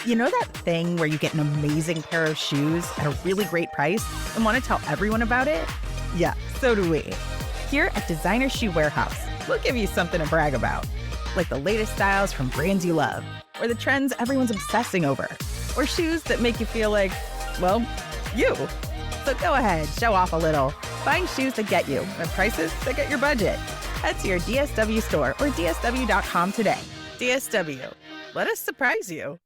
You know that thing where you get an amazing pair of shoes at a really great price and want to tell everyone about it? Yeah, so do we. Here at Designer Shoe Warehouse, we'll give you something to brag about, like the latest styles from brands you love, or the trends everyone's obsessing over, or shoes that make you feel like, well, you. So go ahead, show off a little. Find shoes that get you at prices that get your budget. Head to your DSW store or dsw.com today. DSW, let us surprise you.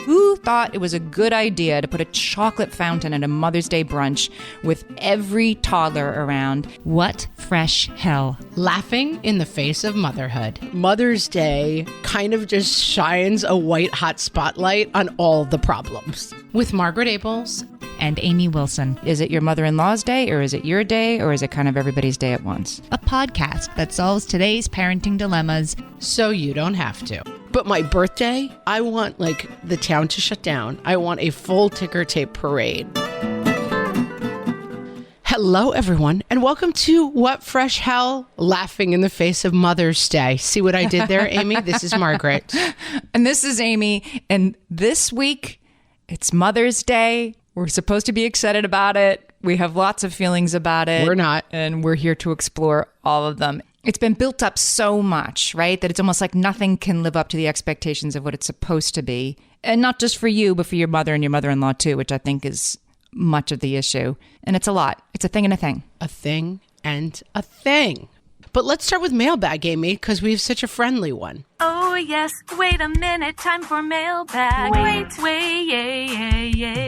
Who thought it was a good idea to put a chocolate fountain at a Mother's Day brunch with every toddler around? What fresh hell? Laughing in the face of motherhood. Mother's Day kind of just shines a white hot spotlight on all the problems. With Margaret Abels and Amy Wilson. Is it your mother-in-law's day, or is it your day, or is it kind of everybody's day at once? A podcast that solves today's parenting dilemmas so you don't have to. But my birthday, I want the town to shut down. I want a full ticker tape parade. Hello, everyone, and welcome to What Fresh Hell? Laughing in the face of Mother's Day. See what I did there, Amy? This is Margaret. And this is Amy. And this week, it's Mother's Day. We're supposed to be excited about it. We have lots of feelings about it. We're not. And we're here to explore all of them. It's been built up so much, right? That it's almost like nothing can live up to the expectations of what it's supposed to be. And not just for you, but for your mother and your mother-in-law too, which I think is much of the issue. And it's a lot. It's a thing and a thing. A thing and a thing. But let's start with mailbag, Amy, because we have such a friendly one. Oh, yes. Wait a minute. Time for mailbag. Wait.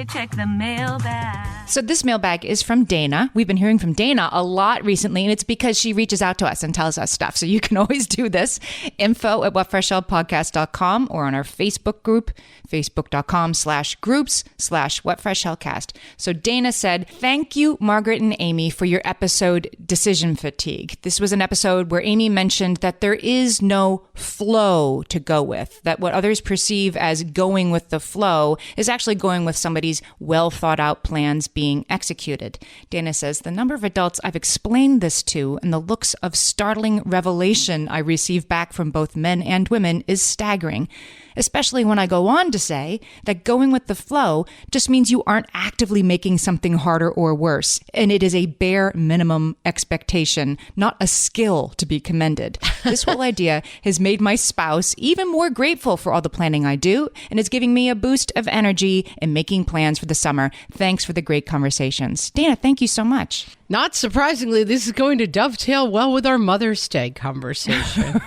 Check the mailbag. So this mailbag is from Dana. We've been hearing from Dana a lot recently, and it's because she reaches out to us and tells us stuff. So you can always do this. info@whatfreshhellpodcast.com or on our Facebook group, facebook.com/groups/whatfreshhellcast. So Dana said, thank you, Margaret and Amy, for your episode Decision Fatigue. This was an episode where Amy mentioned that there is no flow to go with, that what others perceive as going with the flow is actually going with somebody's well thought out plans being executed. Dana says, the number of adults I've explained this to and the looks of startling revelation I receive back from both men and women is staggering, especially when I go on to say that going with the flow just means you aren't actively making something harder or worse, and it is a bare minimum expectation, not a skill to be commended. This whole idea has made my spouse even more grateful for all the planning I do, and is giving me a boost of energy in making plans for the summer. Thanks for the great conversations. Dana, thank you so much. Not surprisingly, this is going to dovetail well with our Mother's Day conversation.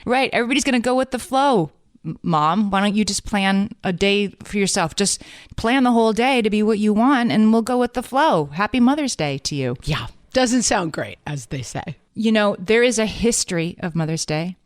Right. Everybody's going to go with the flow. Mom, why don't you just plan a day for yourself? Just plan the whole day to be what you want, and we'll go with the flow. Happy Mother's Day to you. Yeah. Doesn't sound great, as they say. You know, there is a history of Mother's Day.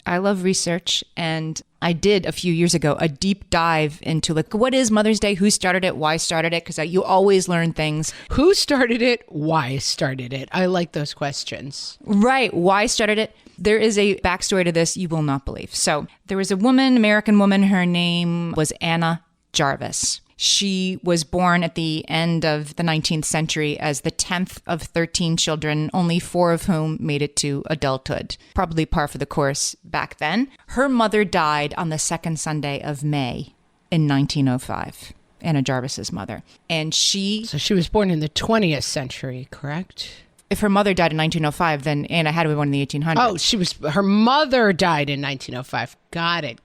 I love research, and I did a few years ago a deep dive into what is Mother's Day, who started it, why started it, because you always learn things. Who started it? Why started it? I like those questions. Right. Why started it? There is a backstory to this you will not believe. So there was a woman, American woman, her name was Anna Jarvis. She was born at the end of the 19th century as the 10th of 13 children, only 4 of whom made it to adulthood. Probably par for the course back then. Her mother died on the second Sunday of May in 1905. Anna Jarvis's mother. And So she was born in the 20th century, correct? If her mother died in 1905, then Anna had to be born in the 1800s. Oh, her mother died in 1905. Got it.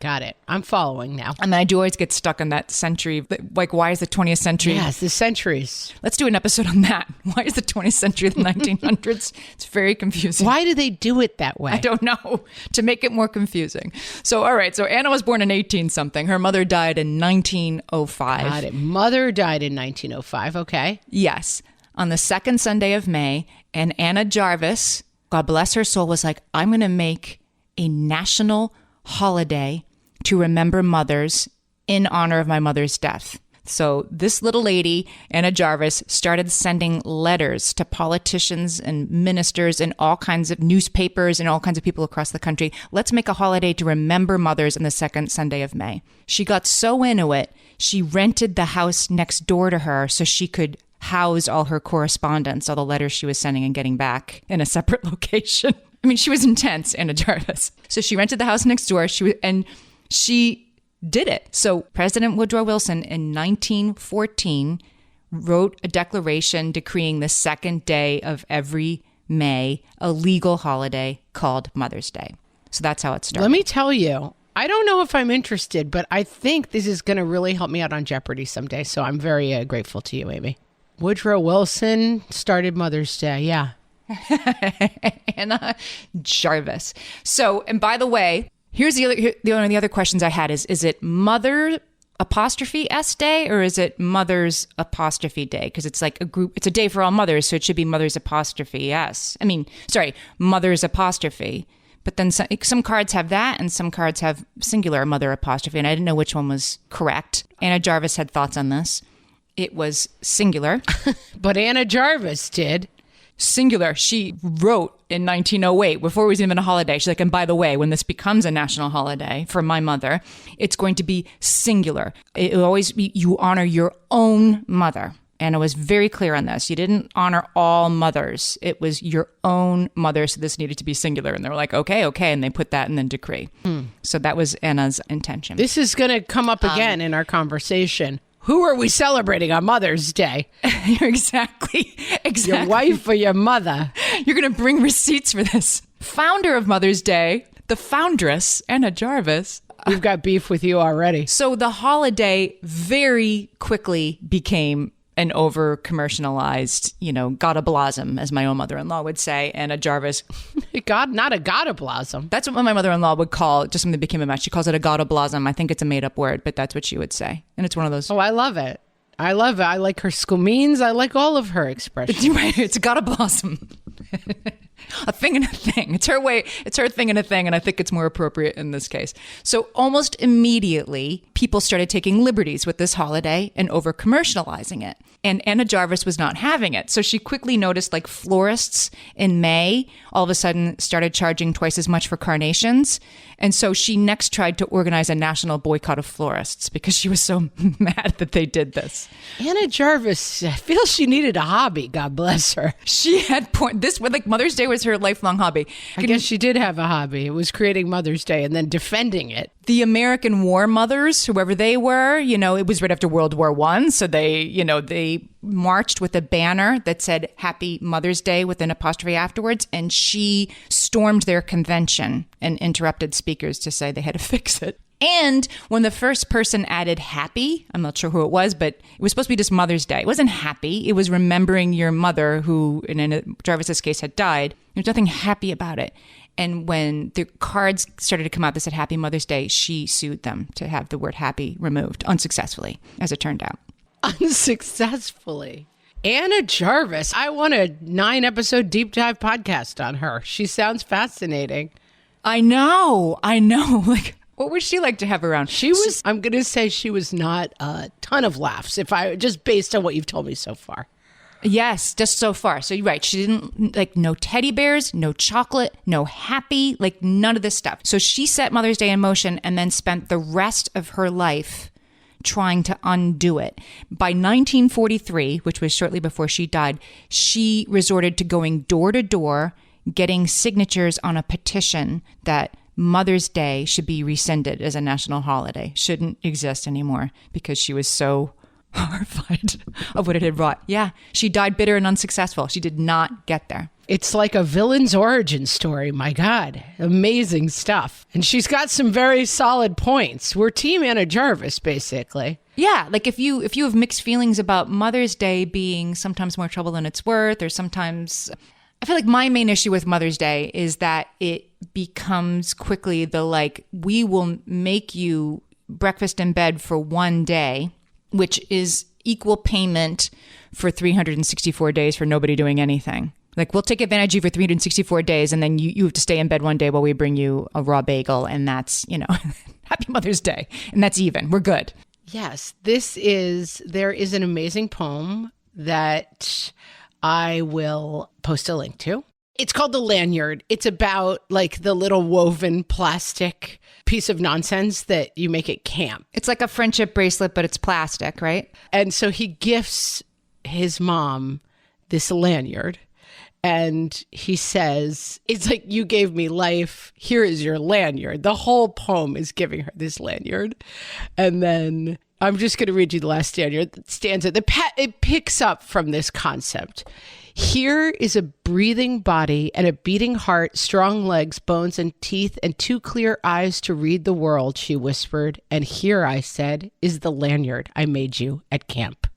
I'm following now. And I do always get stuck on that century. Like, why is the 20th century? Yes, the centuries. Let's do an episode on that. Why is the 20th century the 1900s? It's very confusing. Why do they do it that way? I don't know. To make it more confusing. So, all right. So Anna was born in 18-something. Her mother died in 1905. Got it. Mother died in 1905. Okay. Yes. On the second Sunday of May. And Anna Jarvis, God bless her soul, was like, I'm going to make a national holiday to remember mothers in honor of my mother's death. So this little lady, Anna Jarvis, started sending letters to politicians and ministers and all kinds of newspapers and all kinds of people across the country. Let's make a holiday to remember mothers on the second Sunday of May. She got so into it, she rented the house next door to her so she could house all her correspondence, all the letters she was sending and getting back in a separate location. I mean, she was intense, Anna Jarvis. So she rented the house next door. She did it. So President Woodrow Wilson in 1914 wrote a declaration decreeing the second day of every May a legal holiday called Mother's Day. So that's how it started. Let me tell you, I don't know if I'm interested, but I think this is going to really help me out on Jeopardy someday. So I'm very grateful to you, Amy. Woodrow Wilson started Mother's Day. Yeah. Anna Jarvis. So, and by the way, here's the other questions I had is it Mother apostrophe S Day or is it Mother's apostrophe Day? Because it's like it's a day for all mothers, so it should be Mother's apostrophe S. Mother's apostrophe. But then some cards have that and some cards have singular mother apostrophe, and I didn't know which one was correct. Anna Jarvis had thoughts on this. It was singular. But Anna Jarvis did. Singular. She wrote in 1908, before it was even a holiday, she's like, and by the way, when this becomes a national holiday for my mother, it's going to be singular. It will always be, you honor your own mother. And it was very clear on this. You didn't honor all mothers. It was your own mother, so this needed to be singular. And they were like, okay. And they put that in the decree. So that was Anna's intention. This is going to come up again in our conversation. Who are we celebrating on Mother's Day? Exactly. Your wife or your mother? You're going to bring receipts for this. Founder of Mother's Day, the foundress, Anna Jarvis. We've got beef with you already. So the holiday very quickly became an over-commercialized, godablosm, as my own mother-in-law would say, and a Jarvis. Not a godablosm. That's what my mother-in-law would call just something that became a mess. She calls it a godablosm. I think it's a made-up word, but that's what she would say. And it's one of those. Oh, I love it. I like her school-means. I like all of her expressions. Right. It's a godablosm. A thing and a thing. It's her way. It's her thing and a thing. And I think it's more appropriate in this case. So almost immediately, people started taking liberties with this holiday and over commercializing it. And Anna Jarvis was not having it. So she quickly noticed like florists in May all of a sudden started charging twice as much for carnations. And so she next tried to organize a national boycott of florists because she was so mad that they did this. Anna Jarvis, I feel she needed a hobby. God bless her. She had Mother's Day was her lifelong hobby. I guess she did have a hobby. It was creating Mother's Day and then defending it. The American War mothers, whoever they were, it was right after World War I. So they marched with a banner that said Happy Mother's Day with an apostrophe afterwards. And she stormed their convention and interrupted speakers to say they had to fix it. And when the first person added happy, I'm not sure who it was, but it was supposed to be just Mother's Day. It wasn't happy. It was remembering your mother who, in Jarvis's case, had died. There's nothing happy about it. And when the cards started to come out that said Happy Mother's Day, she sued them to have the word happy removed, unsuccessfully, as it turned out. Unsuccessfully. Anna Jarvis. I want a 9-episode deep dive podcast on her. She sounds fascinating. I know. Like, what would she like to have around? I'm going to say she was not a ton of laughs, just based on what you've told me so far. Yes, just so far. So you're right. She didn't no teddy bears, no chocolate, no happy, none of this stuff. So she set Mother's Day in motion and then spent the rest of her life trying to undo it. By 1943, which was shortly before she died, she resorted to going door to door, getting signatures on a petition that Mother's Day should be rescinded as a national holiday, shouldn't exist anymore, because she was so horrified of what it had wrought. Yeah, she died bitter and unsuccessful. She did not get there. It's like a villain's origin story. My God, amazing stuff. And she's got some very solid points. We're Team Anna Jarvis, basically. Yeah, if you have mixed feelings about Mother's Day being sometimes more trouble than it's worth, or sometimes, I feel like my main issue with Mother's Day is that it becomes quickly we will make you breakfast in bed for one day, which is equal payment for 364 days for nobody doing anything. We'll take advantage of you for 364 days, and then you have to stay in bed one day while we bring you a raw bagel, and that's, Happy Mother's Day. And that's even. We're good. Yes, there is an amazing poem that I will post a link to. It's called The Lanyard. It's about the little woven plastic piece of nonsense that you make at camp. It's like a friendship bracelet, but it's plastic, right? And so he gifts his mom this lanyard. And he says, it's like, you gave me life. Here is your lanyard. The whole poem is giving her this lanyard. And then I'm just going to read you the last stanza. It picks up from this concept. Here is a breathing body and a beating heart, strong legs, bones, and teeth, and 2 clear eyes to read the world, she whispered. And here, I said, is the lanyard I made you at camp.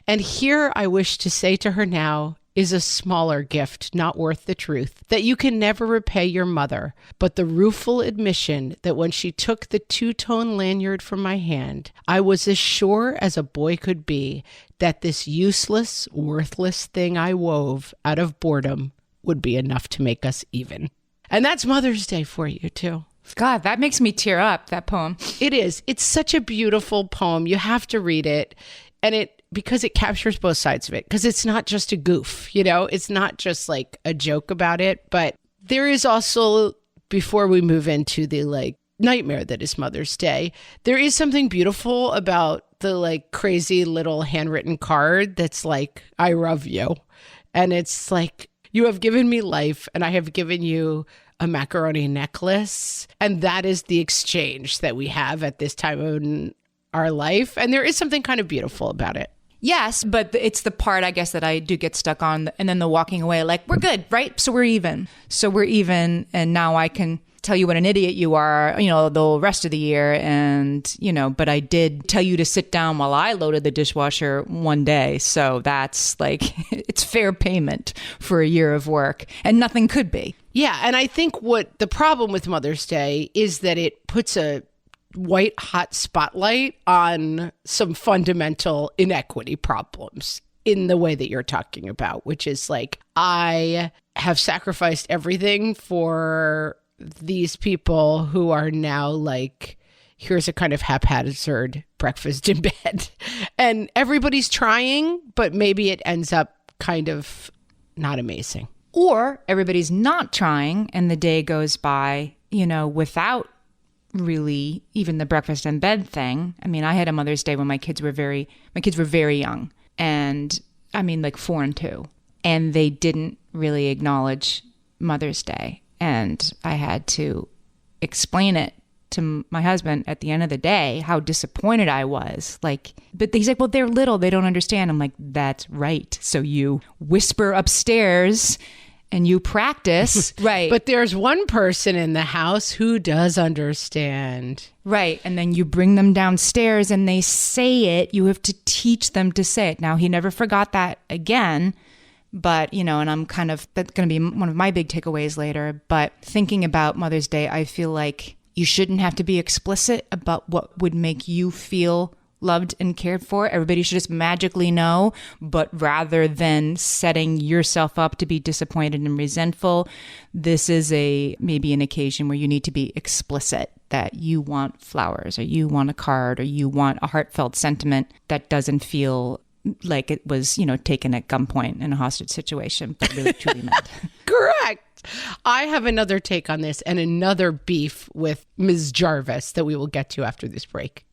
And here I wish to say to her now, is a smaller gift, not worth the truth, that you can never repay your mother, but the rueful admission that when she took the 2-tone lanyard from my hand, I was as sure as a boy could be that this useless, worthless thing I wove out of boredom would be enough to make us even. And that's Mother's Day for you, too. God, that makes me tear up, that poem. It is. It's such a beautiful poem. You have to read it. And because it captures both sides of it, because it's not just a goof, it's not just like a joke about it, but there is also, before we move into the nightmare that is Mother's Day, there is something beautiful about the crazy little handwritten card that's like, I love you. And it's like, you have given me life and I have given you a macaroni necklace. And that is the exchange that we have at this time in our life. And there is something kind of beautiful about it. Yes, but it's the part, I guess, that I do get stuck on. And then the walking away, we're good, right? So we're even. And now I can tell you what an idiot you are, the rest of the year. And, but I did tell you to sit down while I loaded the dishwasher one day. So that's it's fair payment for a year of work. And nothing could be. Yeah. And I think what the problem with Mother's Day is that it puts a white hot spotlight on some fundamental inequity problems in the way that you're talking about, which is I have sacrificed everything for these people who are now here's a kind of haphazard breakfast in bed. And everybody's trying, but maybe it ends up kind of not amazing. Or everybody's not trying and the day goes by, without really even the breakfast in bed thing. I mean, I had a Mother's Day when my kids were very young, and 4 and 2, and they didn't really acknowledge Mother's Day. And I had to explain it to my husband at the end of the day, how disappointed I was. But he's like, well, they're little, they don't understand. I'm like, that's right. So you whisper upstairs and you practice, right? But there's one person in the house who does understand. Right. And then you bring them downstairs and they say it. You have to teach them to say it. Now, he never forgot that again. But, and I'm that's going to be one of my big takeaways later. But thinking about Mother's Day, I feel like you shouldn't have to be explicit about what would make you feel loved and cared for. Everybody should just magically know. But rather than setting yourself up to be disappointed and resentful, this is maybe an occasion where you need to be explicit that you want flowers, or you want a card, or you want a heartfelt sentiment that doesn't feel like it was, taken at gunpoint in a hostage situation, but really truly meant. Correct. I have another take on this and another beef with Ms. Jarvis that we will get to after this break.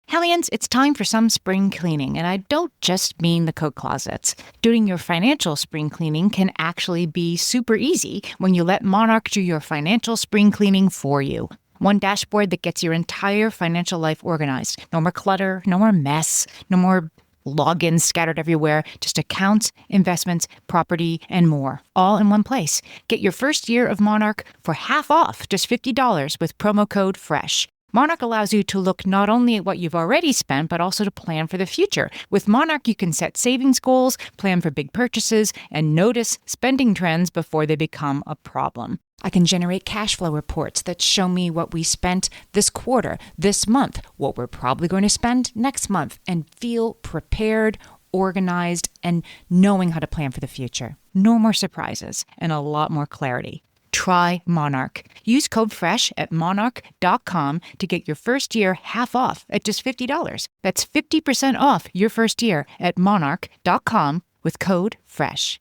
Hellions, it's time for some spring cleaning, and I don't just mean the coat closets. Doing your financial spring cleaning can actually be super easy when you let Monarch do your financial spring cleaning for you. One dashboard that gets your entire financial life organized. No more clutter, no more mess, no more logins scattered everywhere, just accounts, investments, property, and more, all in one place. Get your first year of Monarch for half off, just $50 with promo code FRESH. Monarch allows you to look not only at what you've already spent, but also to plan for the future. With Monarch, you can set savings goals, plan for big purchases, and notice spending trends before they become a problem. I can generate cash flow reports that show me what we spent this quarter, this month, what we're probably going to spend next month, and feel prepared, organized, and knowing how to plan for the future. No more surprises and a lot more clarity. Try Monarch. Use code FRESH at monarch.com to get your first year half off at just $50. That's 50% off your first year at monarch.com with code FRESH.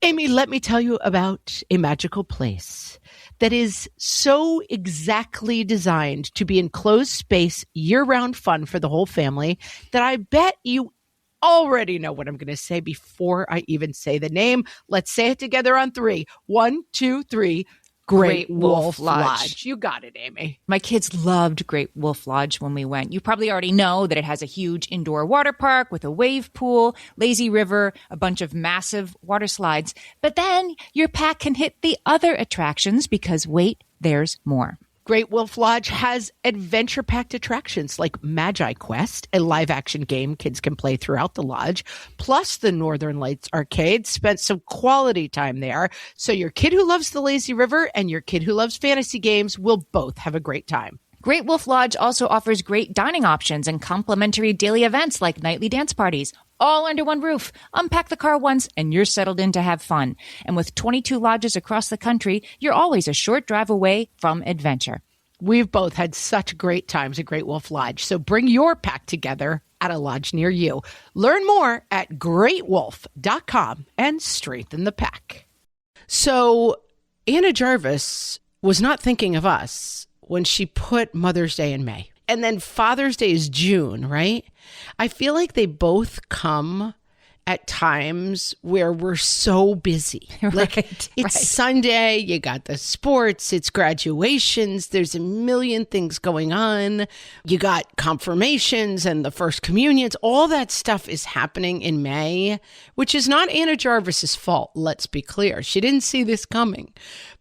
Amy, let me tell you about a magical place that is so exactly designed to be enclosed space, year-round fun for the whole family that I bet you already know what I'm going to say before I even say the name. Let's say it together on 3. 1, 2, 3. Great Wolf Lodge. You got it, Amy. My kids loved Great Wolf Lodge when we went. You probably already know that it has a huge indoor water park with a wave pool, lazy river, a bunch of massive water slides. But then your pack can hit the other attractions because wait, there's more. Great Wolf Lodge has adventure-packed attractions like Magi Quest, a live-action game kids can play throughout the lodge, plus the Northern Lights Arcade. Spent some quality time there, so your kid who loves the lazy river and your kid who loves fantasy games will both have a great time. Great Wolf Lodge also offers great dining options and complimentary daily events like nightly dance parties, all under one roof. Unpack the car once and you're settled in to have fun. And with 22 lodges across the country, you're always a short drive away from adventure. We've both had such great times at Great Wolf Lodge, so bring your pack together at a lodge near you. Learn more at greatwolf.com and strengthen the pack. So Anna Jarvis was not thinking of us when she put Mother's Day in May. And then Father's Day is June, right? I feel like they both come at times where we're so busy. Like it's Sunday, you got the sports, it's graduations, there's a million things going on. You got confirmations and the first communions. All that stuff is happening in May, which is not Anna Jarvis's fault. Let's be clear. She didn't see this coming.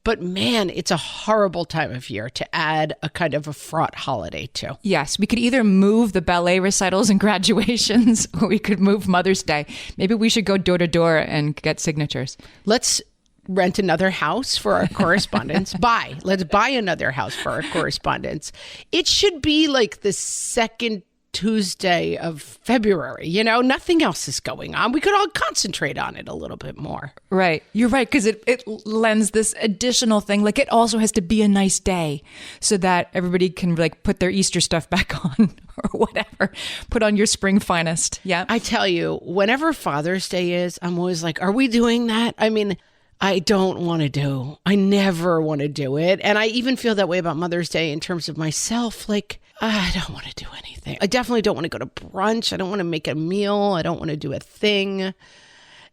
But man, it's a horrible time of year to add a kind of a fraught holiday to. Yes, we could either move the ballet recitals and graduations or we could move Mother's Day. Maybe we should go door to door and get signatures. Let's rent another house for our correspondence. Let's buy another house for our correspondence. It should be like the second Tuesday of February. You know, nothing else is going on. We could all concentrate on it a little bit more. Right. You're right, because it lends this additional thing. Like it also has to be a nice day so that everybody can like put their Easter stuff back on or whatever. Put on your spring finest. Yeah. I tell you, whenever Father's Day is, I'm always like, are we doing that? I mean, I never want to do it. And I even feel that way about Mother's Day in terms of myself. Like, I don't want to do anything. I definitely don't want to go to brunch. I don't want to make a meal. I don't want to do a thing.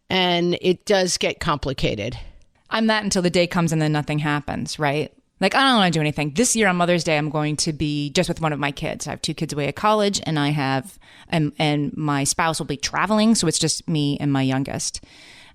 And it does get complicated. I'm that until the day comes and then nothing happens, right? Like, I don't want to do anything. This year on Mother's Day, I'm going to be just with one of my kids. I have 2 kids away at college and and my spouse will be traveling. So it's just me and my youngest.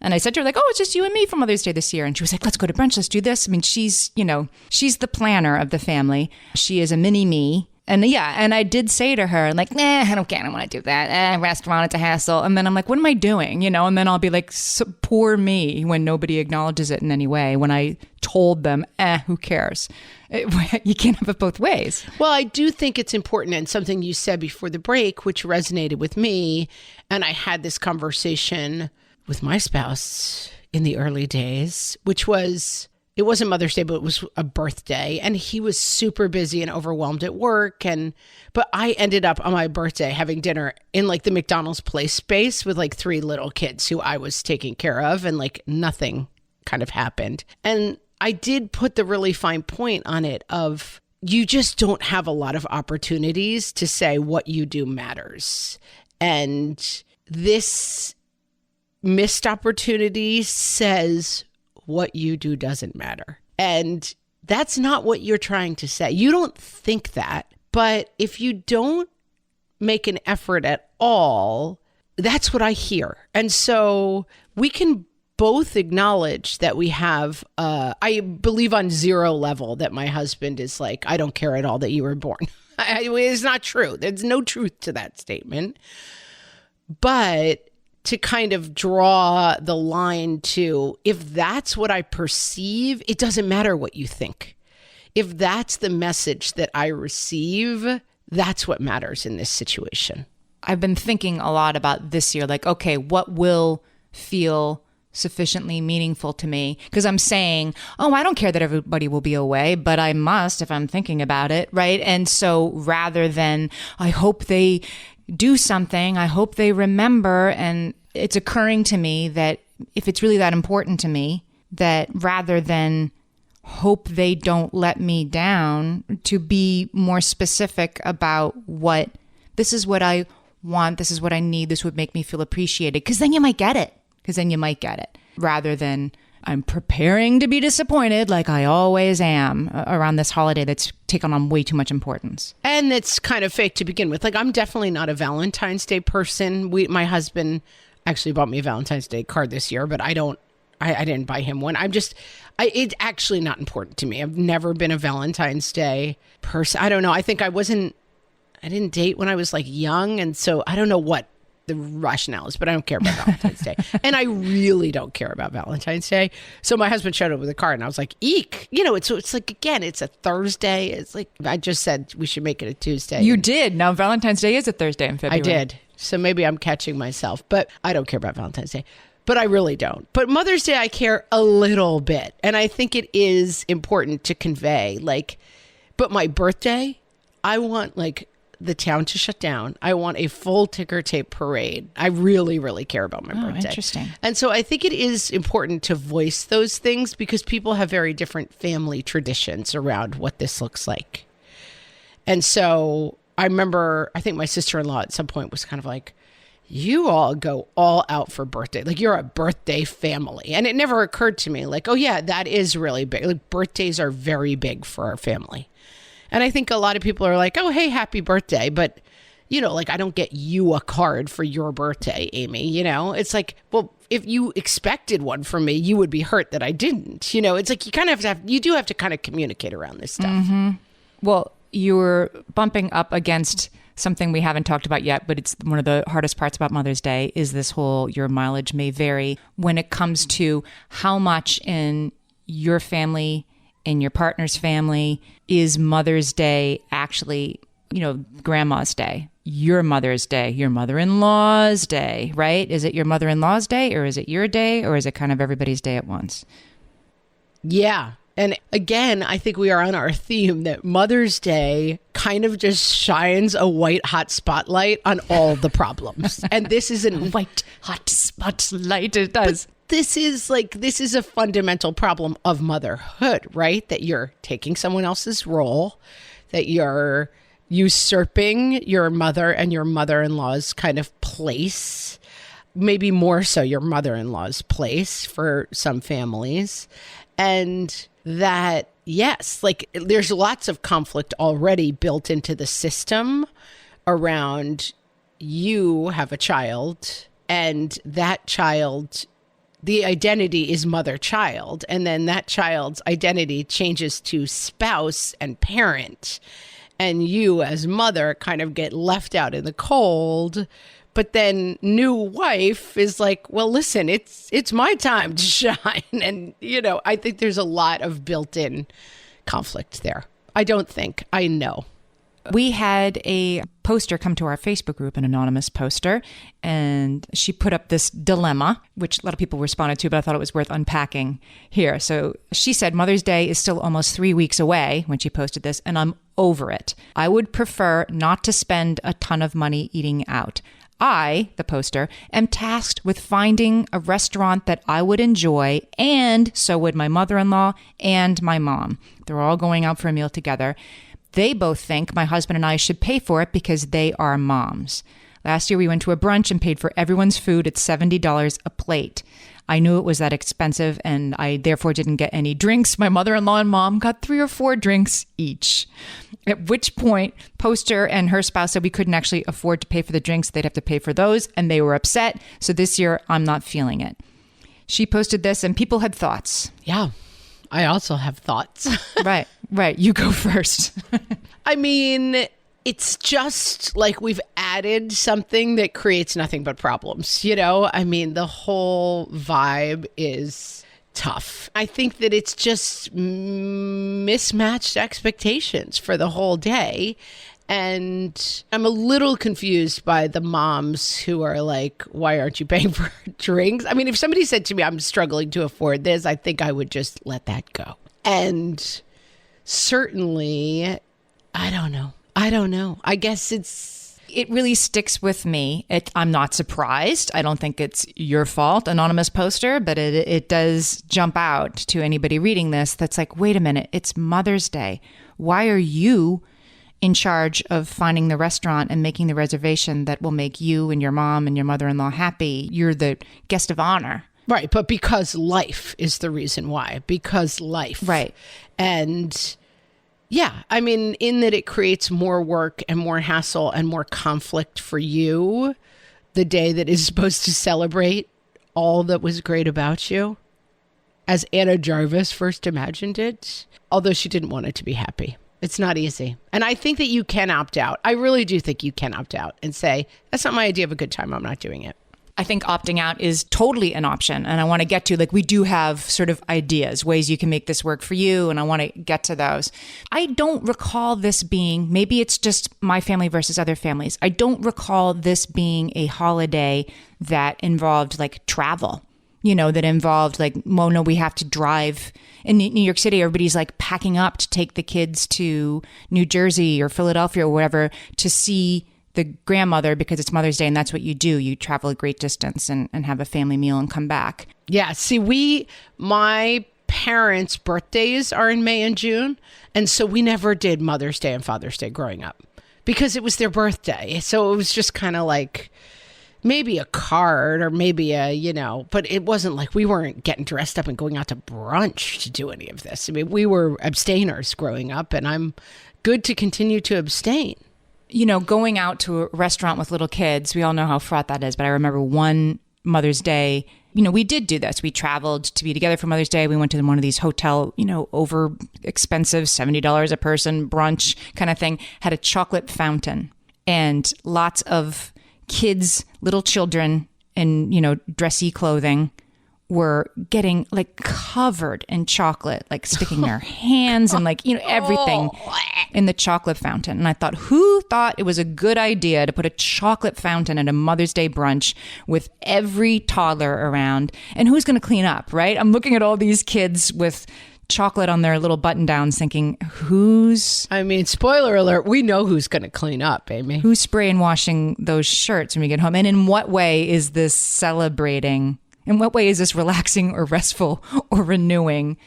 And I said to her, like, oh, it's just you and me for Mother's Day this year. And she was like, let's go to brunch. Let's do this. I mean, she's the planner of the family. She is a mini me. And yeah, and I did say to her, like, nah, I don't care. I don't want to do that. Restaurant, it's a hassle. And then I'm like, what am I doing? You know, and then I'll be like, poor me when nobody acknowledges it in any way. When I told them, who cares? You can't have it both ways. Well, I do think it's important, and something you said before the break, which resonated with me. And I had this conversation with my spouse in the early days, which was, it wasn't Mother's Day, but it was a birthday. And he was super busy and overwhelmed at work. But I ended up on my birthday having dinner in like the McDonald's play space with like 3 little kids who I was taking care of, and like nothing kind of happened. And I did put the really fine point on it of, you just don't have a lot of opportunities to say what you do matters. And this missed opportunity says what you do doesn't matter. And that's not what you're trying to say. You don't think that, but if you don't make an effort at all, that's what I hear. And so we can both acknowledge that we have, I believe on 0 level that my husband is like, I don't care at all that you were born. It's not true. There's no truth to that statement. But to kind of draw the line to, if that's what I perceive, it doesn't matter what you think. If that's the message that I receive, that's what matters in this situation. I've been thinking a lot about this year, like, okay, what will feel sufficiently meaningful to me? Because I'm saying, oh, I don't care that everybody will be away, but I must if I'm thinking about it, right? And so rather than, I hope they do something, I hope they remember, and it's occurring to me that if it's really that important to me, that rather than hope they don't let me down, to be more specific about this is what I want. This is what I need. This would make me feel appreciated. Because then you might get it. Rather than I'm preparing to be disappointed like I always am around this holiday that's taken on way too much importance. And it's kind of fake to begin with. Like, I'm definitely not a Valentine's Day person. My husband actually bought me a Valentine's Day card this year, but I didn't buy him one. It's actually not important to me. I've never been a Valentine's Day person. I don't know. I think I didn't date when I was like young. And so I don't know what the rationale is, but I don't care about Valentine's Day. And I really don't care about Valentine's Day. So my husband showed up with a card and I was like, eek. It's like, again, it's a Thursday. It's like, I just said we should make it a Tuesday. You did. Now Valentine's Day is a Thursday in February. I did. So maybe I'm catching myself, but I don't care about Valentine's Day. But I really don't. But Mother's Day, I care a little bit. And I think it is important to convey, but my birthday, I want the town to shut down. I want a full ticker tape parade. I really, really care about my birthday. Interesting. And so I think it is important to voice those things because people have very different family traditions around what this looks like. And so I remember, I think my sister-in-law at some point was kind of like, you all go all out for birthday. Like, you're a birthday family. And it never occurred to me oh yeah, that is really big. Birthdays are very big for our family. And I think a lot of people are like, oh, hey, happy birthday. But, I don't get you a card for your birthday, Amy. It's like, well, if you expected one from me, you would be hurt that I didn't. It's like you do have to kind of communicate around this stuff. Mm-hmm. Well, you're bumping up against something we haven't talked about yet, but it's one of the hardest parts about Mother's Day is this whole your mileage may vary when it comes to how much in your family, in your partner's family, is Mother's Day actually, Grandma's Day, your Mother's Day, your mother-in-law's day, right? Is it your mother-in-law's day or is it your day or is it kind of everybody's day at once? Yeah. And again, I think we are on our theme that Mother's Day kind of just shines a white hot spotlight on all the problems. And this isn't white hot spotlight. It does. This is a fundamental problem of motherhood, right? That you're taking someone else's role, that you're usurping your mother and your mother-in-law's kind of place, maybe more so your mother-in-law's place for some families. And that, yes, there's lots of conflict already built into the system around you have a child and that child, the identity is mother-child, and then that child's identity changes to spouse and parent, and you as mother kind of get left out in the cold. But then new wife is like, well, listen, it's my time to shine. And, I think there's a lot of built-in conflict there. I know. We had a poster come to our Facebook group, an anonymous poster, and she put up this dilemma, which a lot of people responded to, but I thought it was worth unpacking here. So she said, Mother's Day is still almost 3 weeks away when she posted this, and I'm over it. I would prefer not to spend a ton of money eating out. I, the poster, am tasked with finding a restaurant that I would enjoy, and so would my mother-in-law and my mom. They're all going out for a meal together. They both think my husband and I should pay for it because they are moms. Last year we went to a brunch and paid for everyone's food at $70 a plate. I knew it was that expensive and I therefore didn't get any drinks. My mother-in-law and mom got 3 or 4 drinks each. At which point, poster and her spouse said we couldn't actually afford to pay for the drinks. They'd have to pay for those, and they were upset. So this year, I'm not feeling it. She posted this, and people had thoughts. Yeah, I also have thoughts. Right. You go first. I mean, it's just like we've added something that creates nothing but problems. I mean, the whole vibe is tough. I think that it's just mismatched expectations for the whole day. And I'm a little confused by the moms who are like, why aren't you paying for drinks? I mean, if somebody said to me, I'm struggling to afford this, I think I would just let that go. And certainly, I don't know. I guess it really sticks with me. I'm not surprised. I don't think it's your fault, anonymous poster, but it does jump out to anybody reading this that's like, wait a minute, it's Mother's Day. Why are you in charge of finding the restaurant and making the reservation that will make you and your mom and your mother-in-law happy. You're the guest of honor. Right. But because life is the reason why. Because life. Right. And yeah, I mean, in that it creates more work and more hassle and more conflict for you the day that is supposed to celebrate all that was great about you, as Anna Jarvis first imagined it, although she didn't want it to be happy. It's not easy. And I think that you can opt out. I really do think you can opt out and say, that's not my idea of a good time. I'm not doing it. I think opting out is totally an option. And I want to get to, like, we do have sort of ideas, ways you can make this work for you. And I want to get to those. I don't recall this being, maybe it's just my family versus other families. I don't recall this being a holiday that involved like travel, that involved like, well, no, we have to drive. In New York City, everybody's like packing up to take the kids to New Jersey or Philadelphia or wherever to see the grandmother because it's Mother's Day, and that's what you do. You travel a great distance and have a family meal and come back. Yeah. See, my parents' birthdays are in May and June. And so we never did Mother's Day and Father's Day growing up because it was their birthday. So it was just kind of like maybe a card or maybe but it wasn't like we weren't getting dressed up and going out to brunch to do any of this. I mean, we were abstainers growing up, and I'm good to continue to abstain. Going out to a restaurant with little kids, we all know how fraught that is. But I remember one Mother's Day, we did do this. We traveled to be together for Mother's Day. We went to one of these hotel, over expensive, $70 a person brunch kind of thing, had a chocolate fountain and lots of kids, little children in, dressy clothing were getting like covered in chocolate, like sticking their hands and like, everything in the chocolate fountain. And I thought, who thought it was a good idea to put a chocolate fountain at a Mother's Day brunch with every toddler around? And who's going to clean up, right? I'm looking at all these kids with chocolate on their little button downs thinking, spoiler alert, we know who's going to clean up, Amy. Who's spray and washing those shirts when we get home? And in what way is this celebrating? In what way is this relaxing or restful or renewing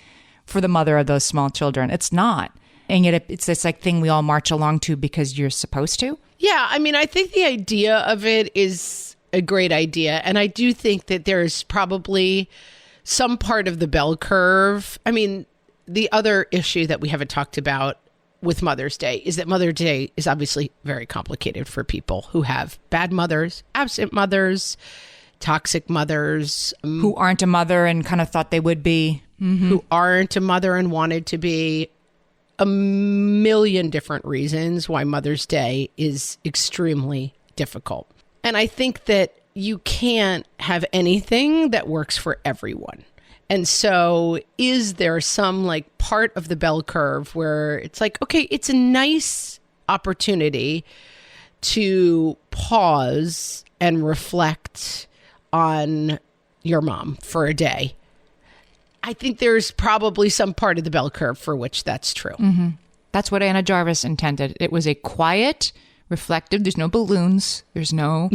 for the mother of those small children? It's not. And yet it's this like thing we all march along to because you're supposed to. Yeah. I mean, I think the idea of it is a great idea. And I do think that there's probably some part of the bell curve. I mean, the other issue that we haven't talked about with Mother's Day is that Mother's Day is obviously very complicated for people who have bad mothers, absent mothers, toxic mothers. Who aren't a mother and kind of thought they would be. Mm-hmm. Who aren't a mother and wanted to be. A million different reasons why Mother's Day is extremely difficult. And I think that you can't have anything that works for everyone. And so is there some like part of the bell curve where it's like, okay, it's a nice opportunity to pause and reflect on your mom for a day. I think there's probably some part of the bell curve for which that's true. Mm-hmm. That's what Anna Jarvis intended. It was a quiet, reflective. There's no balloons. There's no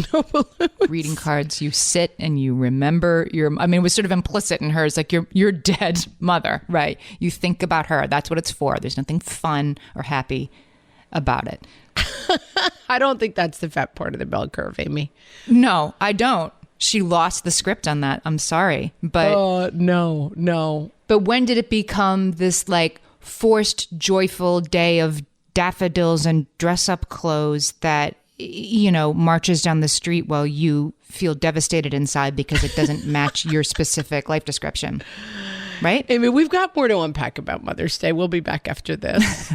reading cards. You sit and you remember it was sort of implicit in hers, like your dead mother, right? You think about her. That's what it's for. There's nothing fun or happy about it. I don't think that's the fat part of the bell curve, Amy. No, I don't. She lost the script on that. I'm sorry. But no. But when did it become this like forced, joyful day of daffodils and dress up clothes that, marches down the street while you feel devastated inside because it doesn't match your specific life description? Right? Amy, we've got more to unpack about Mother's Day. We'll be back after this.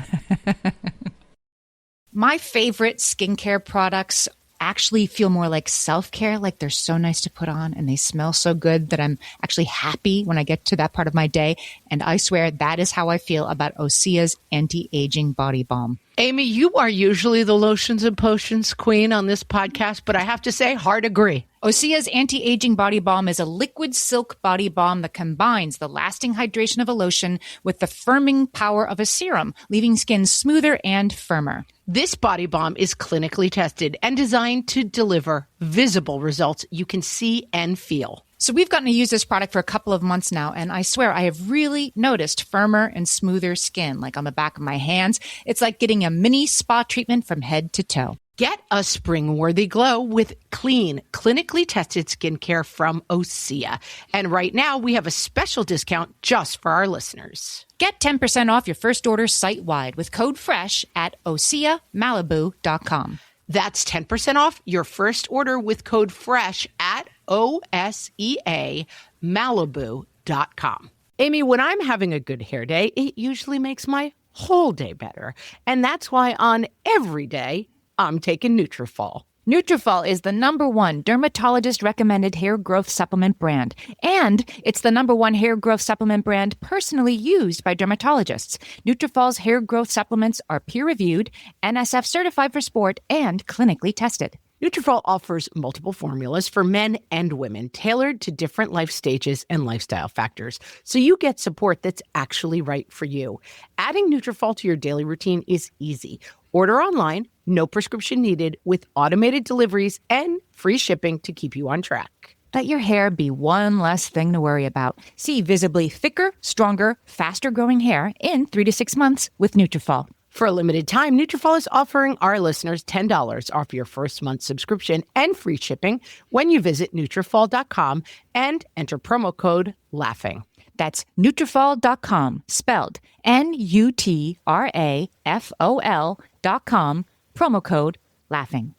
My favorite skincare products actually feel more like self-care, like they're so nice to put on and they smell so good that I'm actually happy when I get to that part of my day. And I swear that is how I feel about Osea's anti-aging body balm. Amy, you are usually the lotions and potions queen on this podcast, but I have to say, hard agree. Osea's anti-aging body balm is a liquid silk body balm that combines the lasting hydration of a lotion with the firming power of a serum, leaving skin smoother and firmer. This body balm is clinically tested and designed to deliver visible results you can see and feel. So we've gotten to use this product for a couple of months now, and I swear I have really noticed firmer and smoother skin, like on the back of my hands. It's like getting a mini spa treatment from head to toe. Get a spring-worthy glow with clean, clinically tested skincare from Osea. And right now, we have a special discount just for our listeners. Get 10% off your first order site-wide with code FRESH at OseaMalibu.com. That's 10% off your first order with code FRESH at OSEAMalibu.com. Amy, when I'm having a good hair day, it usually makes my whole day better. And that's why on every day, I'm taking Nutrafol. Nutrafol is the #1 dermatologist-recommended hair growth supplement brand. And it's the #1 hair growth supplement brand personally used by dermatologists. Nutrafol's hair growth supplements are peer-reviewed, NSF certified for sport, and clinically tested. Nutrafol offers multiple formulas for men and women tailored to different life stages and lifestyle factors, so you get support that's actually right for you. Adding Nutrafol to your daily routine is easy. Order online, no prescription needed, with automated deliveries and free shipping to keep you on track. Let your hair be one less thing to worry about. See visibly thicker, stronger, faster-growing hair in 3 to 6 months with Nutrafol. For a limited time, Nutrafol is offering our listeners $10 off your first month subscription and free shipping when you visit Nutrafol.com and enter promo code LAUGHING. That's Nutrafol.com, spelled Nutrafol.com, promo code LAUGHING.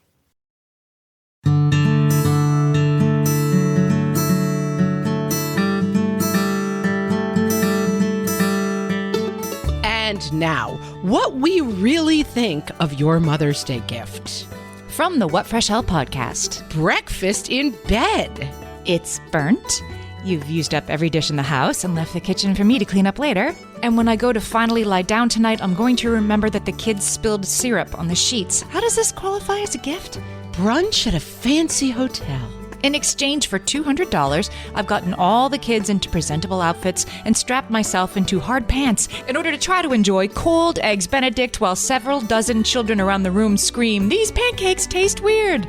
And now, what we really think of your Mother's Day gift. From the What Fresh Hell podcast. Breakfast in bed. It's burnt. You've used up every dish in the house and left the kitchen for me to clean up later. And when I go to finally lie down tonight, I'm going to remember that the kids spilled syrup on the sheets. How does this qualify as a gift? Brunch at a fancy hotel. In exchange for $200, I've gotten all the kids into presentable outfits and strapped myself into hard pants in order to try to enjoy cold Eggs Benedict while several dozen children around the room scream, "These pancakes taste weird!"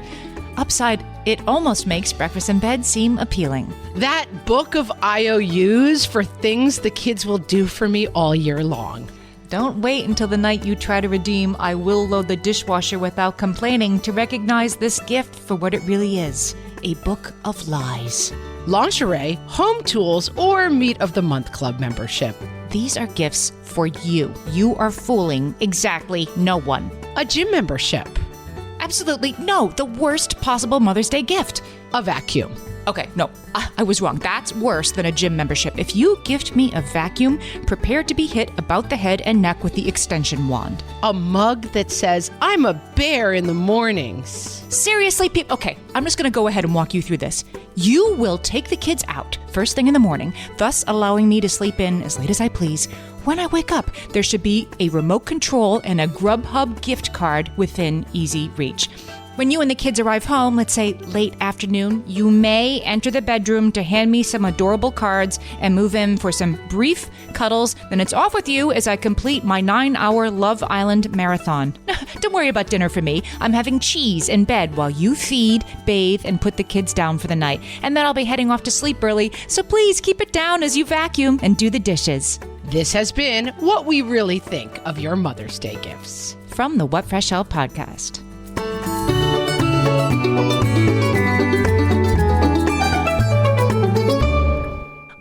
Upside, it almost makes breakfast in bed seem appealing. That book of IOUs for things the kids will do for me all year long. Don't wait until the night you try to redeem "I will load the dishwasher without complaining" to recognize this gift for what it really is. A book of lies. Lingerie, home tools, or Meat of the Month Club membership. These are gifts for you. You are fooling exactly no one. A gym membership. Absolutely no. The worst possible Mother's Day gift. A vacuum. Okay, no, I was wrong. That's worse than a gym membership. If you gift me a vacuum, prepare to be hit about the head and neck with the extension wand. A mug that says, "I'm a bear in the mornings." Seriously, people? Okay, I'm just going to go ahead and walk you through this. You will take the kids out first thing in the morning, thus allowing me to sleep in as late as I please. When I wake up, there should be a remote control and a Grubhub gift card within easy reach. When you and the kids arrive home, let's say late afternoon, you may enter the bedroom to hand me some adorable cards and move in for some brief cuddles. Then it's off with you as I complete my 9-hour Love Island marathon. Don't worry about dinner for me. I'm having cheese in bed while you feed, bathe, and put the kids down for the night. And then I'll be heading off to sleep early, so please keep it down as you vacuum and do the dishes. This has been What We Really Think of Your Mother's Day Gifts. From the What Fresh Hell podcast.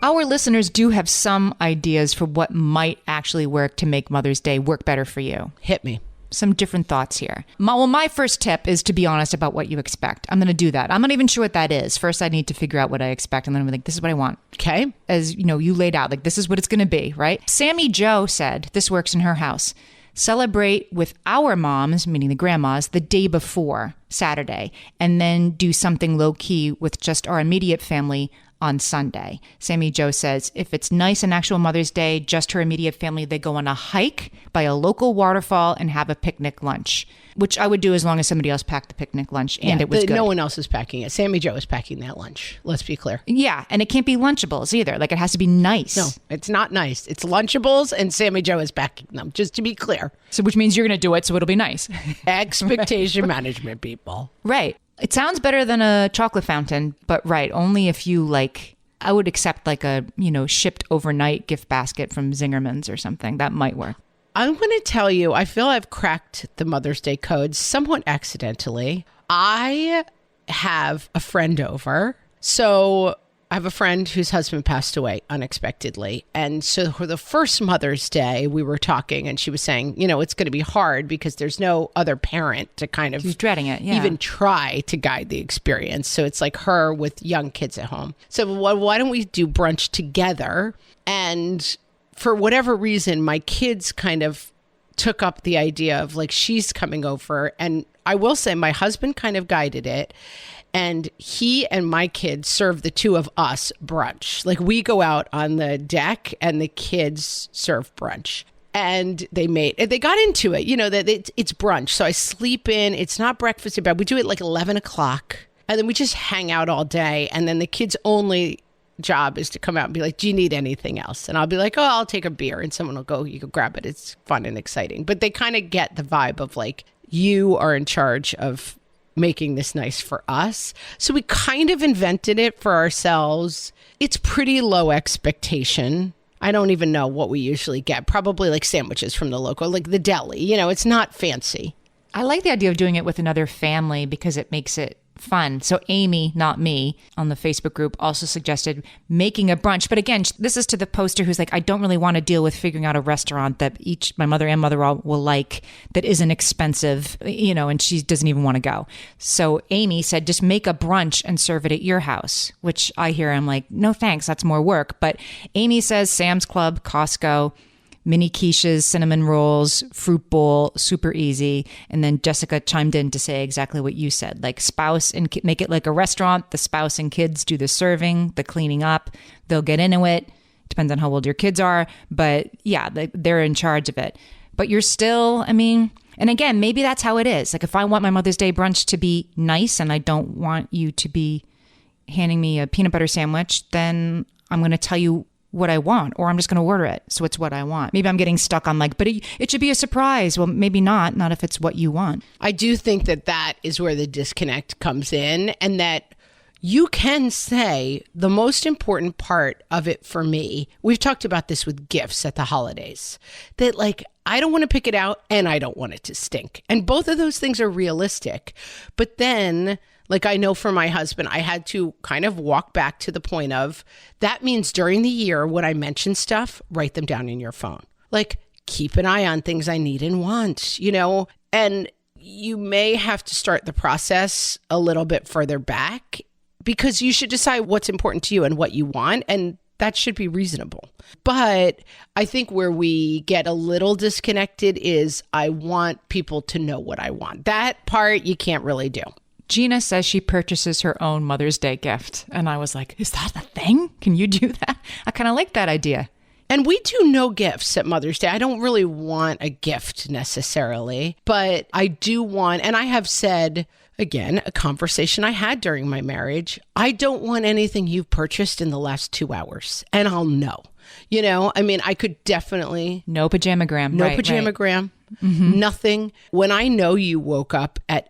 Our listeners do have some ideas for what might actually work to make Mother's Day work better for you. Hit me. Some different thoughts here. My first tip is to be honest about what you expect. I'm going to do that. I'm not even sure what that is. First, I need to figure out what I expect, and then I'm like, this is what I want. Okay. As you know, you laid out, like, this is what it's going to be, right? Sammy Jo said, this works in her house. Celebrate with our moms, meaning the grandmas, the day before Saturday, and then do something low-key with just our immediate family on Sunday. Sammy Jo says, if it's nice and actual Mother's Day, just her immediate family, they go on a hike by a local waterfall and have a picnic lunch, which I would do as long as somebody else packed the picnic lunch and it was good. No one else is packing it. Sammy Jo is packing that lunch. Let's be clear. Yeah, and it can't be Lunchables either. Like, it has to be nice. No, it's not nice. It's Lunchables and Sammy Jo is packing them, just to be clear. So which means you're going to do it, so it'll be nice. Expectation management, people. Right. It sounds better than a chocolate fountain, but right, only if you like, I would accept like a, shipped overnight gift basket from Zingerman's or something. That might work. I'm going to tell you, I feel I've cracked the Mother's Day code somewhat accidentally. I have a friend over. So I have a friend whose husband passed away unexpectedly. And so for the first Mother's Day, we were talking and she was saying, it's going to be hard because there's no other parent to kind of She's dreading it, yeah. even try to guide the experience. So it's like her with young kids at home. So why don't we do brunch together? And for whatever reason, my kids kind of took up the idea of like, she's coming over. And I will say my husband kind of guided it. And he and my kids serve the two of us brunch. Like we go out on the deck and the kids serve brunch. And they got into it, that it's brunch. So I sleep in, it's not breakfast in bed. We do it like 11 o'clock. And then we just hang out all day. And then the kids' only job is to come out and be like, do you need anything else? And I'll be like, oh, I'll take a beer. And someone will go, you go grab it. It's fun and exciting. But they kind of get the vibe of like, you are in charge of making this nice for us. So we kind of invented it for ourselves. It's pretty low expectation. I don't even know what we usually get. Probably like sandwiches from the local, like the deli. It's not fancy. I like the idea of doing it with another family because it makes it fun. So Amy, not me, on the Facebook group also suggested making a brunch. But again, this is to the poster who's like, I don't really want to deal with figuring out a restaurant that my mother and mother-in-law will like that isn't expensive, and she doesn't even want to go. So Amy said, just make a brunch and serve it at your house, which I hear, I'm like, no thanks, that's more work. But Amy says Sam's Club, Costco, mini quiches, cinnamon rolls, fruit bowl, super easy. And then Jessica chimed in to say exactly what you said, like spouse and make it like a restaurant. The spouse and kids do the serving, the cleaning up. They'll get into it. Depends on how old your kids are. But yeah, they're in charge of it. But you're still, and again, maybe that's how it is. Like if I want my Mother's Day brunch to be nice and I don't want you to be handing me a peanut butter sandwich, then I'm going to tell you what I want, or I'm just going to order it. So it's what I want. Maybe I'm getting stuck on like, but it should be a surprise. Well, maybe not if it's what you want. I do think that is where the disconnect comes in, and that you can say the most important part of it for me, we've talked about this with gifts at the holidays, that like, I don't want to pick it out and I don't want it to stink. And both of those things are realistic. But then, like I know for my husband, I had to kind of walk back to the point of, that means during the year when I mention stuff, write them down in your phone. Like keep an eye on things I need and want, and you may have to start the process a little bit further back because you should decide what's important to you and what you want. And that should be reasonable. But I think where we get a little disconnected is I want people to know what I want. That part you can't really do. Gina says she purchases her own Mother's Day gift. And I was like, is that a thing? Can you do that? I kind of like that idea. And we do no gifts at Mother's Day. I don't really want a gift necessarily, but I do want, and I have said, again, a conversation I had during my marriage, I don't want anything you've purchased in the last 2 hours. And I'll know. I could definitely. No pajamagram. No pajamagram. Right. Mm-hmm. Nothing. When I know you woke up at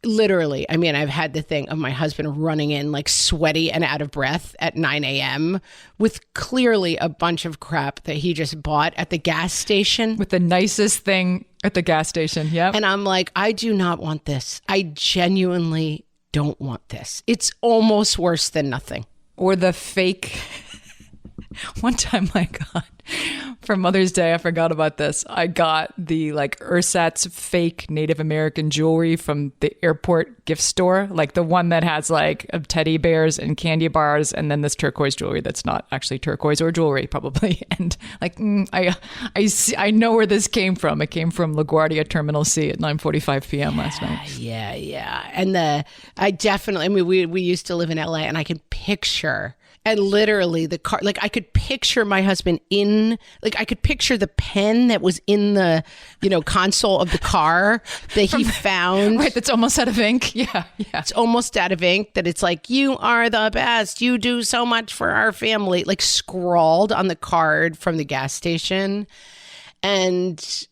literally, I've had the thing of my husband running in like sweaty and out of breath at 9 a.m. with clearly a bunch of crap that he just bought at the gas station. With the nicest thing at the gas station. Yep. And I'm like, I do not want this. I genuinely don't want this. It's almost worse than nothing. Or the fake. One time I got, for Mother's Day, I forgot about this. I got the Ersatz fake Native American jewelry from the airport gift store, like the one that has teddy bears and candy bars, and then this turquoise jewelry that's not actually turquoise or jewelry, probably. And I know where this came from. It came from LaGuardia Terminal C at 9:45 p.m. last night. Yeah. And I definitely, we used to live in LA, and I can picture. And literally the car, I could picture my husband I could picture the pen that was in the, console of the car that he found. Right, that's almost out of ink. Yeah. It's almost out of ink, that it's like, you are the best. You do so much for our family. Scrawled on the card from the gas station. And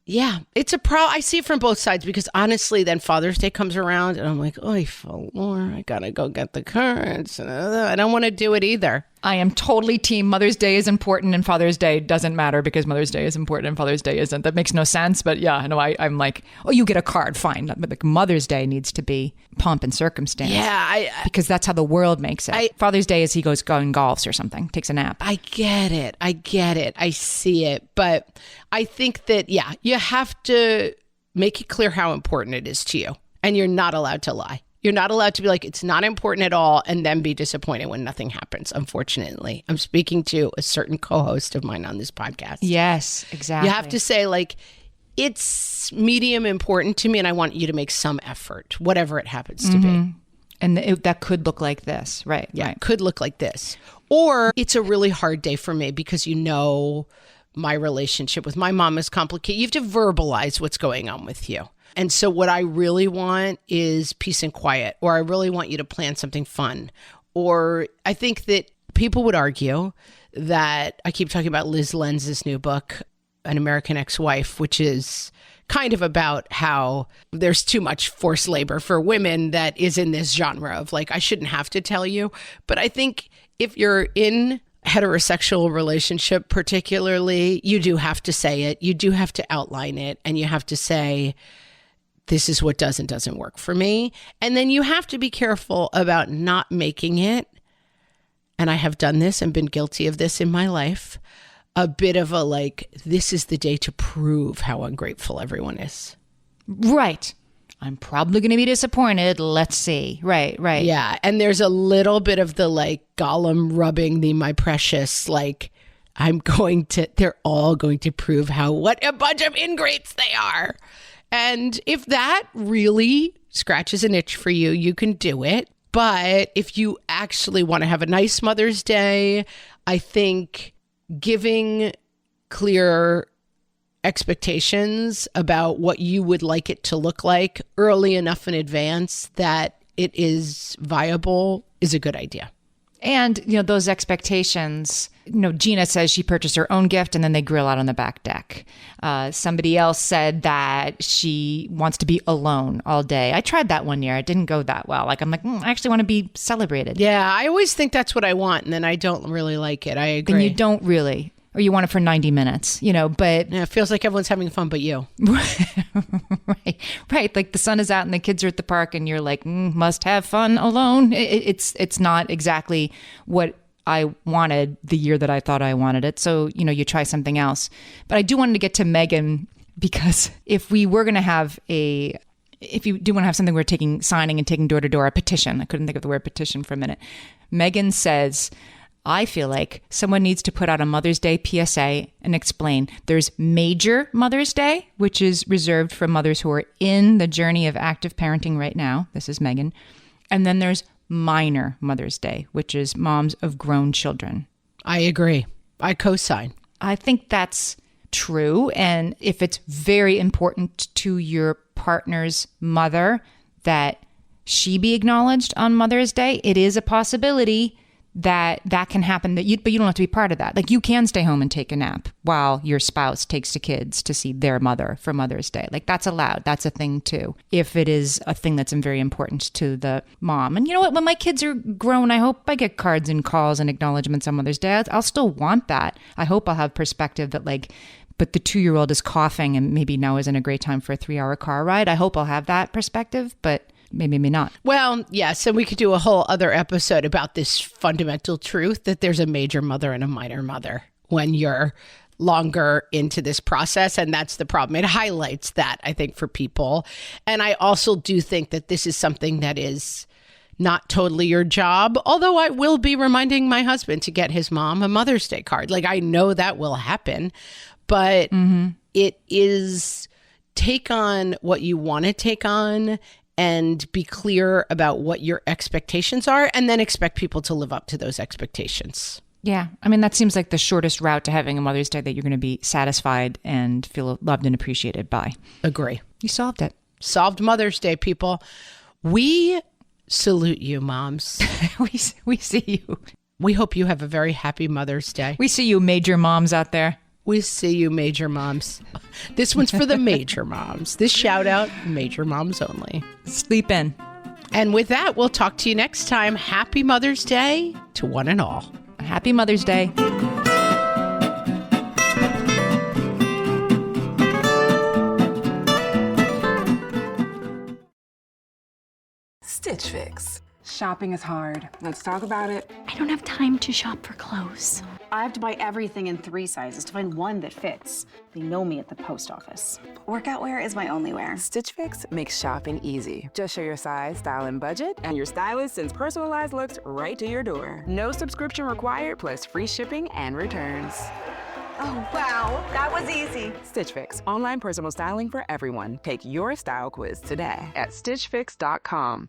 Yeah, it's a I see it from both sides because honestly, then Father's Day comes around and I'm like, oh, Lord, I gotta go get the cards. I don't want to do it either. I am totally team Mother's Day is important and Father's Day doesn't matter because Mother's Day is important and Father's Day isn't. That makes no sense. But yeah, no, I'm like, oh, you get a card, fine. But like Mother's Day needs to be pomp and circumstance. Yeah. Because that's how the world makes it. Father's Day is he goes going golfs or something, takes a nap. I get it. I see it. But I think that, yeah, you have to make it clear how important it is to you. And you're not allowed to lie. You're not allowed to be like, it's not important at all, and then be disappointed when nothing happens, unfortunately. I'm speaking to a certain co-host of mine on this podcast. Yes, exactly. You have to say, like, it's medium important to me, and I want you to make some effort, whatever it happens to be. And that could look like this, right? Yeah, right. It could look like this. Or it's a really hard day for me because my relationship with my mom is complicated. You have to verbalize what's going on with you. And so what I really want is peace and quiet, or I really want you to plan something fun. Or I think that people would argue that I keep talking about Liz Lenz's new book, An American Ex-Wife, which is kind of about how there's too much forced labor for women that is in this genre of like, I shouldn't have to tell you. But I think if you're in heterosexual relationship particularly, you do have to say it. You do have to outline it. And you have to say, this is what does and doesn't work for me. And then you have to be careful about not making it, and I have done this and been guilty of this in my life, a bit of a like, this is the day to prove how ungrateful everyone is. Right. I'm probably going to be disappointed. Let's see. Right. Yeah. And there's a little bit of the like Gollum rubbing the my precious, like, they're all going to prove what a bunch of ingrates they are. And if that really scratches an itch for you, you can do it. But if you actually want to have a nice Mother's Day, I think giving clear expectations about what you would like it to look like early enough in advance that it is viable is a good idea. And, those expectations, Gina says she purchased her own gift and then they grill out on the back deck. Somebody else said that she wants to be alone all day. I tried that one year. It didn't go that well. Like, I'm like, I actually want to be celebrated. Yeah, I always think that's what I want. And then I don't really like it. I agree. Then you don't really. Or you want it for 90 minutes, but... Yeah, it feels like everyone's having fun but you. Right. Like the sun is out and the kids are at the park and you're like, must have fun alone. It's not exactly what I wanted the year that I thought I wanted it. So, you try something else. But I do want to get to Megan because if we were going to have if you do want to have something we're signing and taking door to door, a petition. I couldn't think of the word petition for a minute. Megan says... I feel like someone needs to put out a Mother's Day PSA and explain there's major Mother's Day, which is reserved for mothers who are in the journey of active parenting right now. This is Megan. And then there's minor Mother's Day, which is moms of grown children. I agree. I co-sign. I think that's true. And if it's very important to your partner's mother that she be acknowledged on Mother's Day, it is a possibility that can happen, but you don't have to be part of that. Like you can stay home and take a nap while your spouse takes the kids to see their mother for Mother's Day. Like that's allowed. That's a thing too. If it is a thing that's very important to the mom. And you know what? When my kids are grown, I hope I get cards and calls and acknowledgments on Mother's Day. I'll still want that. I hope I'll have perspective that but the 2-year-old is coughing and maybe now isn't a great time for a 3-hour car ride. I hope I'll have that perspective, but maybe not. Well, yes, and we could do a whole other episode about this fundamental truth that there's a major mother and a minor mother when you're longer into this process. And that's the problem. It highlights that, I think, for people. And I also do think that this is something that is not totally your job, although I will be reminding my husband to get his mom a Mother's Day card. Like, I know that will happen, but it is take on what you want to take on and be clear about what your expectations are, and then expect people to live up to those expectations. Yeah. I mean, that seems like the shortest route to having a Mother's Day that you're going to be satisfied and feel loved and appreciated by. Agree. You solved it. Solved Mother's Day, people. We salute you, moms. We see you. We hope you have a very happy Mother's Day. We see you, major moms out there. We see you, major moms. This one's for the major moms. This shout out, major moms only. Sleep in. And with that, we'll talk to you next time. Happy Mother's Day to one and all. Happy Mother's Day. Stitch Fix. Shopping is hard. Let's talk about it. I don't have time to shop for clothes. I have to buy everything in 3 sizes to find one that fits. They know me at the post office. Workout wear is my only wear. Stitch Fix makes shopping easy. Just show your size, style, and budget, and your stylist sends personalized looks right to your door. No subscription required, plus free shipping and returns. Oh, wow. That was easy. Stitch Fix. Online personal styling for everyone. Take your style quiz today at stitchfix.com.